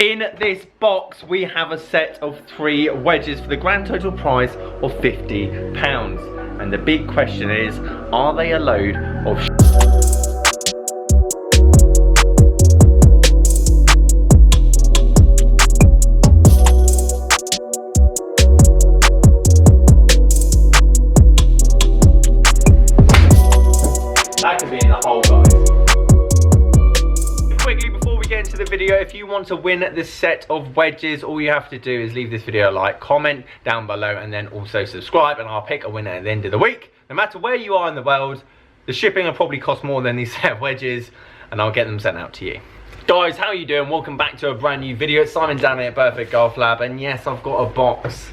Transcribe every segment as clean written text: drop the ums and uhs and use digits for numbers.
In this box, we have a set of 3 wedges for the grand total price of £50. And the big question is, are they a load of That could be in the hole, guys. Quickly, before we get into the video, if you want to win this set of wedges, all you have to do is leave this video a like, comment down below, and then also subscribe, and I'll pick a winner at the end of the week. No matter where you are in the world, the shipping will probably cost more than these set of wedges, and I'll get them sent out to you. Guys, how are you doing? Welcome back to a brand new video. It's Simon down here at Burford Golf Lab, and yes, I've got a box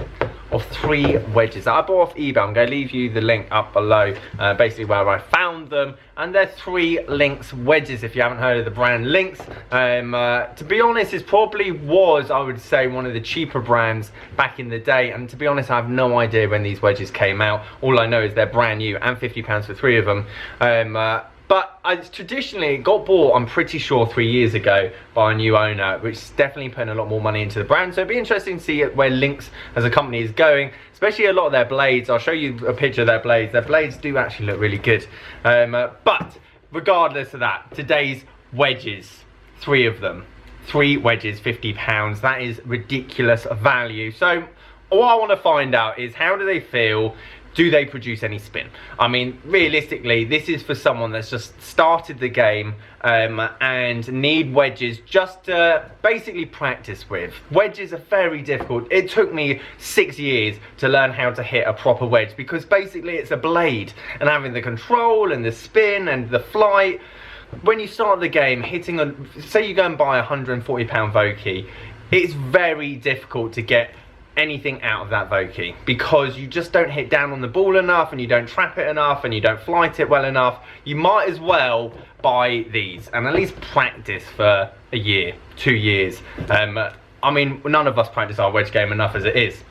of 3 wedges that I bought off eBay. I'm going to leave you the link up below, basically where I found them, and they're 3 Lynx wedges. If you haven't heard of the brand Lynx, to be honest, it probably was, I would say, one of the cheaper brands back in the day, and to be honest, I have no idea when these wedges came out. All I know is they're brand new and £50 for 3 of them. But traditionally, it got bought, I'm pretty sure, 3 years ago by a new owner, which is definitely putting a lot more money into the brand. So it'd be interesting to see where Lynx as a company is going, especially a lot of their blades. I'll show you a picture of their blades. Their blades do actually look really good. But regardless of that, today's wedges, 3 of them. 3 wedges, £50. That is ridiculous value. So all I want to find out is, how do they feel? Do they produce any spin? I mean, realistically, this is for someone that's just started the game and need wedges just to basically practice with. Wedges are very difficult. It took me 6 years to learn how to hit a proper wedge, because basically it's a blade, and having the control and the spin and the flight. When you start the game, hitting a, say you go and buy a £140 Vokey, it's very difficult to get anything out of that Vokey, because you just don't hit down on the ball enough, and you don't trap it enough, and you don't flight it well enough. You might as well buy these and at least practice for a year, 2 years. I mean, none of us practice our wedge game enough as it is.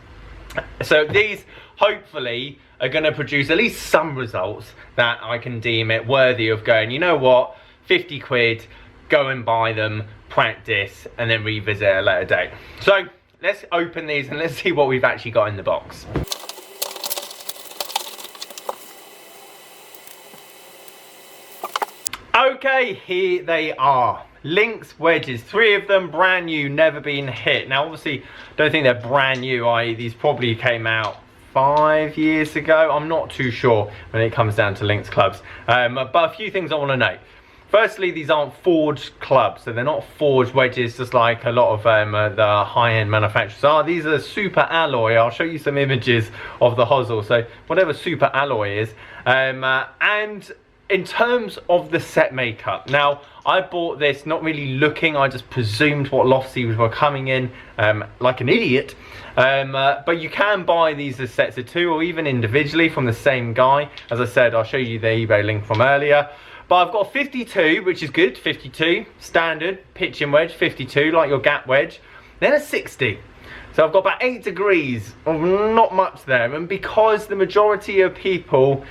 So these hopefully are going to produce at least some results that I can deem it worthy of going, you know what, 50 quid, go and buy them, practice, and then revisit at a later date. So let's open these and let's see what we've actually got in the box. Okay, here they are. Lynx wedges, 3 of them, brand new, never been hit. Now obviously, don't think they're brand new, these probably came out 5 years ago. I'm not too sure when it comes down to Lynx clubs. But a few things I want to note. Firstly, these aren't forged clubs, so they're not forged wedges just like a lot of the high-end manufacturers are. These are super alloy. I'll show you some images of the hosel, so whatever super alloy is. And in terms of the set makeup, now I bought this not really looking, I just presumed what loft seals were coming in like an idiot. But you can buy these as sets of 2 or even individually from the same guy. As I said, I'll show you the eBay link from earlier. But I've got 52, which is good, 52, standard pitching wedge, 52, like your gap wedge. Then a 60. So I've got about 8 degrees of not much there. And because the majority of people,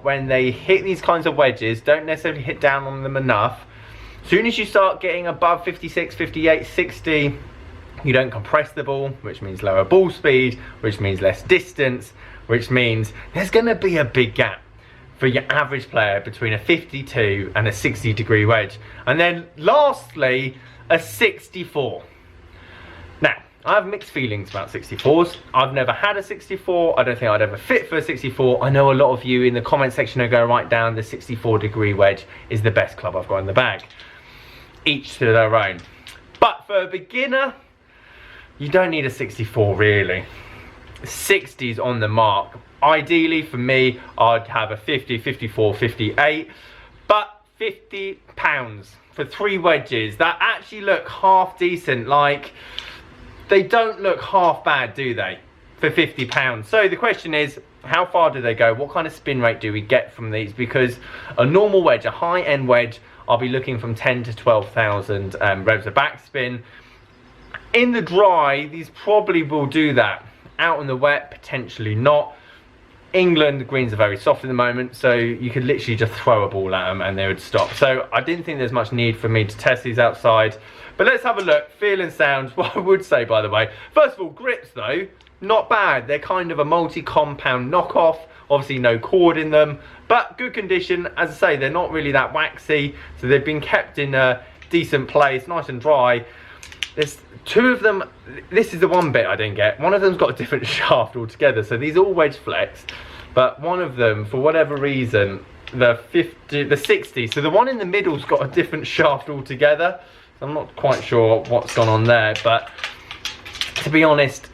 when they hit these kinds of wedges, don't necessarily hit down on them enough, as soon as you start getting above 56, 58, 60, you don't compress the ball, which means lower ball speed, which means less distance, which means there's going to be a big gap for your average player between a 52 and a 60 degree wedge. And then lastly, a 64. Now, I have mixed feelings about 64s. I've never had a 64. I don't think I'd ever fit for a 64. I know a lot of you in the comment section are going to write down the 64 degree wedge is the best club I've got in the bag. Each to their own. But for a beginner, you don't need a 64 really. 60's on the mark. Ideally for me, I'd have a 50, 54, 58, but £50 for 3 wedges that actually look half decent. Like, they don't look half bad, do they, for £50? So the question is, how far do they go? What kind of spin rate do we get from these? Because a normal wedge, a high-end wedge, I'll be looking from 10 to 12,000 revs of backspin. In the dry, these probably will do that. Out in the wet, potentially not. England, the greens are very soft at the moment, so you could literally just throw a ball at them and they would stop. So I didn't think there's much need for me to test these outside. But let's have a look. Feel and sound. What I would say, by the way, first of all, grips though, not bad. They're kind of a multi-compound knockoff. Obviously no cord in them, but good condition. As I say, they're not really that waxy, so they've been kept in a decent place, nice and dry. There's two of them. This is the one bit I didn't get. One of them's got a different shaft altogether, so these are all wedge flex, but one of them, for whatever reason, the 60, so the one in the middle's got a different shaft altogether. So I'm not quite sure what's gone on there, but to be honest,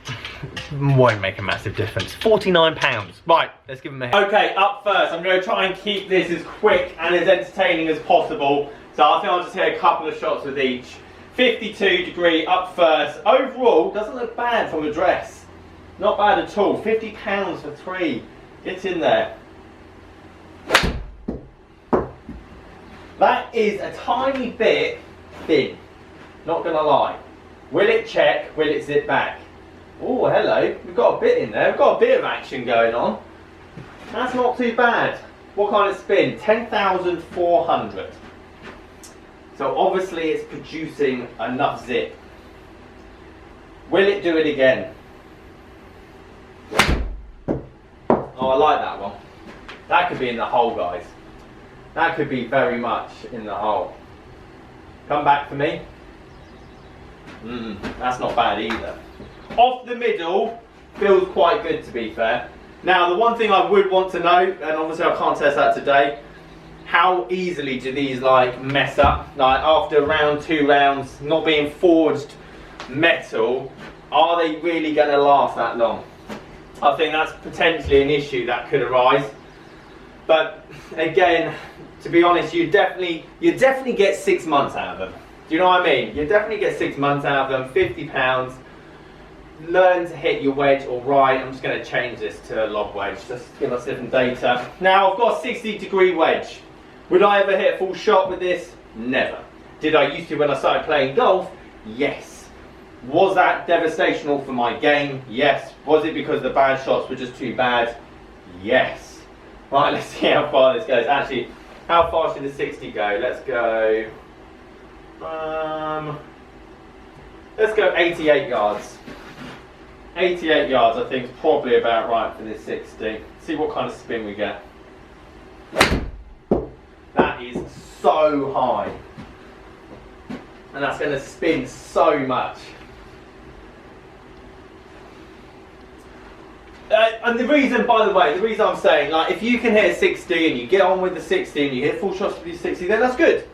won't make a massive difference. £49. Right, let's give them a hit. Okay, up first, I'm going to try and keep this as quick and as entertaining as possible. So I think I'll just hit a couple of shots with each. 52 degree up first. Overall, doesn't look bad from address. Not bad at all. £50 for 3. Get in there. That is a tiny bit thin. Not gonna lie. Will it check? Will it zip back? Oh, hello. We've got a bit in there. We've got a bit of action going on. That's not too bad. What kind of spin? 10,400. So obviously it's producing enough zip. Will it do it again? Oh, I like that one. That could be in the hole, guys. That could be very much in the hole. Come back for me. That's not bad either. Off the middle, feels quite good to be fair. Now the one thing I would want to know, and obviously I can't test that today, how easily do these like mess up? Like after round 2 rounds, not being forged metal, are they really going to last that long? I think that's potentially an issue that could arise. But again, to be honest, you definitely get 6 months out of them. Do you know what I mean? You definitely get 6 months out of them. £50. Learn to hit your wedge all right. I'm just going to change this to a lob wedge, just to give us different data. Now I've got a 60 degree wedge. Would I ever hit a full shot with this? Never. Did I used to when I started playing golf? Yes. Was that devastational for my game? Yes. Was it because the bad shots were just too bad? Yes. Right, let's see how far this goes. Actually, how far should the 60 go? Let's go 88 yards. 88 yards I think is probably about right for this 60. See what kind of spin we get. That is so high. And that's going to spin so much. And the reason, by the way, the reason I'm saying, like, if you can hit a 60 and you get on with the 60 and you hit full shots with your 60, then that's good.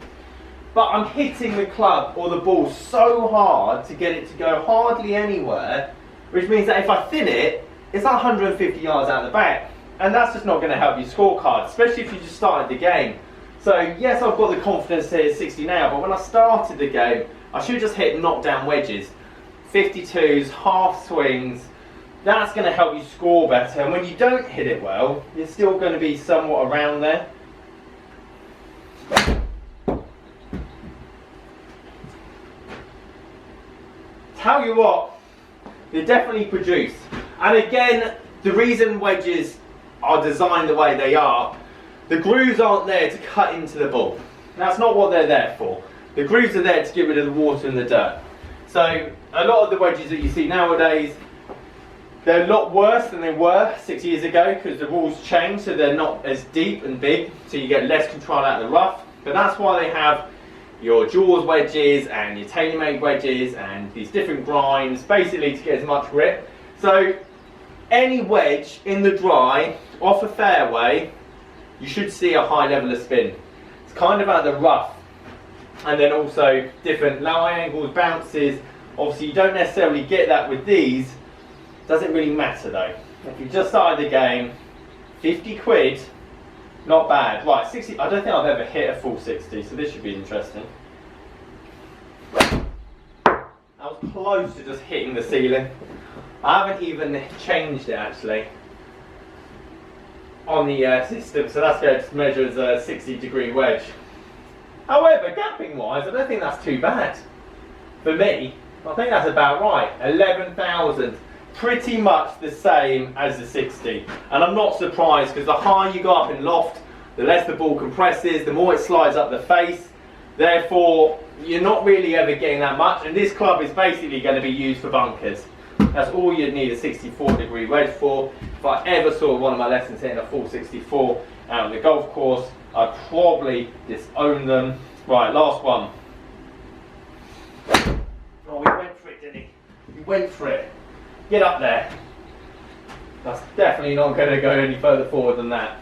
But I'm hitting the club or the ball so hard to get it to go hardly anywhere, which means that if I thin it, it's like 150 yards out the back. And that's just not going to help your scorecard, especially if you just started the game. So yes, I've got the confidence to hit 60 now, but when I started the game, I should just hit knockdown wedges. 52s, half swings. That's going to help you score better. And when you don't hit it well, you're still going to be somewhat around there. Tell you what, they definitely produce. And again, the reason wedges are designed the way they are, the grooves aren't there to cut into the ball. That's not what they're there for. The grooves are there to get rid of the water and the dirt. So a lot of the wedges that you see nowadays, they're a lot worse than they were 6 years ago because the rules changed, so they're not as deep and big, so you get less control out of the rough. But that's why they have your Jaws wedges and your tailor-made wedges and these different grinds, basically to get as much grip. So any wedge in the dry, off a fairway, you should see a high level of spin. It's kind of at the rough. And then also different low angles, bounces. Obviously you don't necessarily get that with these. Doesn't really matter though. If you just started the game, 50 quid, not bad. Right, 60, I don't think I've ever hit a full 60, so this should be interesting. I was close to just hitting the ceiling. I haven't even changed it actually on the system, so that's going to measure as a 60 degree wedge. However, gapping wise, I don't think that's too bad. For me, I think that's about right. 11,000. pretty much the same as the 60. And I'm not surprised, because the higher you go up in loft, the less the ball compresses, the more it slides up the face. Therefore, you're not really ever getting that much. And this club is basically going to be used for bunkers. That's all you'd need a 64-degree wedge for. If I ever saw one of my lessons hitting a full 64 out on the golf course, I'd probably disown them. Right, last one. Oh, he went for it, didn't he? He went for it. Get up there. That's definitely not going to go any further forward than that.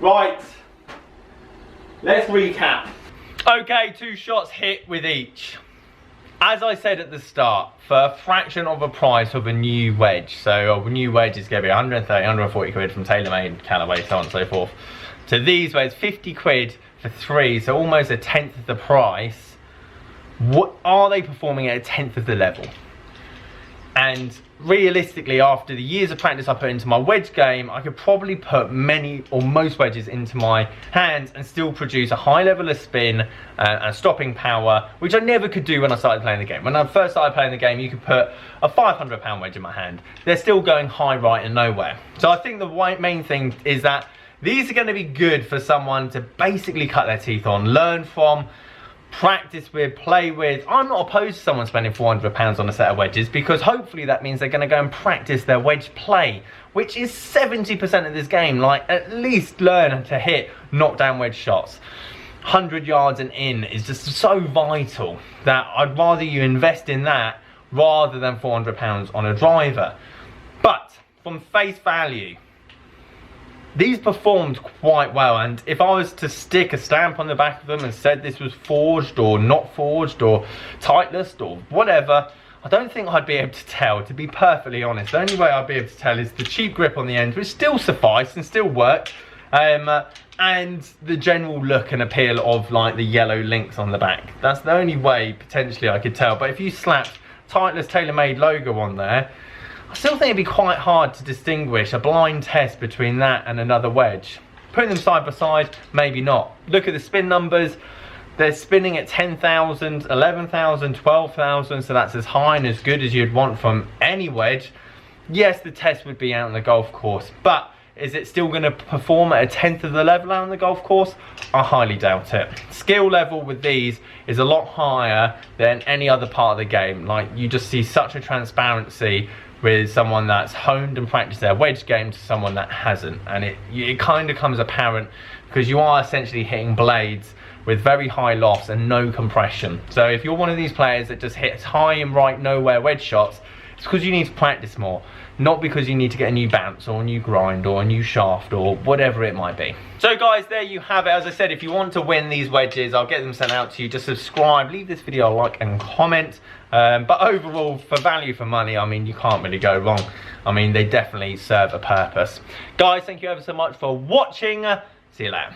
Right, let's recap. Okay, 2 shots hit with each. As I said at the start, for a fraction of the price of a new wedge, so a new wedge is going to be 130, 140 quid from TaylorMade, Callaway, so on and so forth. So these wedges, 50 quid for 3, so almost a tenth of the price. What are they performing at a tenth of the level? And realistically, after the years of practice I put into my wedge game, I could probably put many or most wedges into my hands and still produce a high level of spin and stopping power, which I never could do when I started playing the game. When I first started playing the game, you could put a 500-pound wedge in my hand. They're still going high, right, and nowhere. So I think the main thing is that these are going to be good for someone to basically cut their teeth on, learn from, practice with, play with. I'm not opposed to someone spending £400 on a set of wedges, because hopefully that means they're going to go and practice their wedge play, which is 70% of this game. Like, at least learn to hit knockdown wedge shots. 100 yards and in is just so vital that I'd rather you invest in that rather than £400 on a driver. But from face value, these performed quite well, and if I was to stick a stamp on the back of them and said this was forged or not forged or Titleist or whatever, I don't think I'd be able to tell, to be perfectly honest. The only way I'd be able to tell is the cheap grip on the end, which still suffice and still work, and the general look and appeal of like the yellow links on the back. That's the only way potentially I could tell. But if you slapped Titleist TaylorMade logo on there, I still think it'd be quite hard to distinguish a blind test between that and another wedge. Putting them side by side, maybe not. Look at the spin numbers. They're spinning at 10,000, 11,000, 12,000, so that's as high and as good as you'd want from any wedge. Yes, the test would be out on the golf course, but is it still going to perform at a tenth of the level out on the golf course? I highly doubt it. Skill level with these is a lot higher than any other part of the game. Like, you just see such a transparency with someone that's honed and practiced their wedge game to someone that hasn't, and it kind of comes apparent because you are essentially hitting blades with very high lofts and no compression. So if you're one of these players that just hits high and right nowhere wedge shots, it's because you need to practice more, not because you need to get a new bounce or a new grind or a new shaft or whatever it might be. So guys, there you have it. As I said, if you want to win these wedges, I'll get them sent out to you. Just subscribe, leave this video a like and comment. But overall, for value for money, I mean, you can't really go wrong. I mean, they definitely serve a purpose. Guys, thank you ever so much for watching. See you later.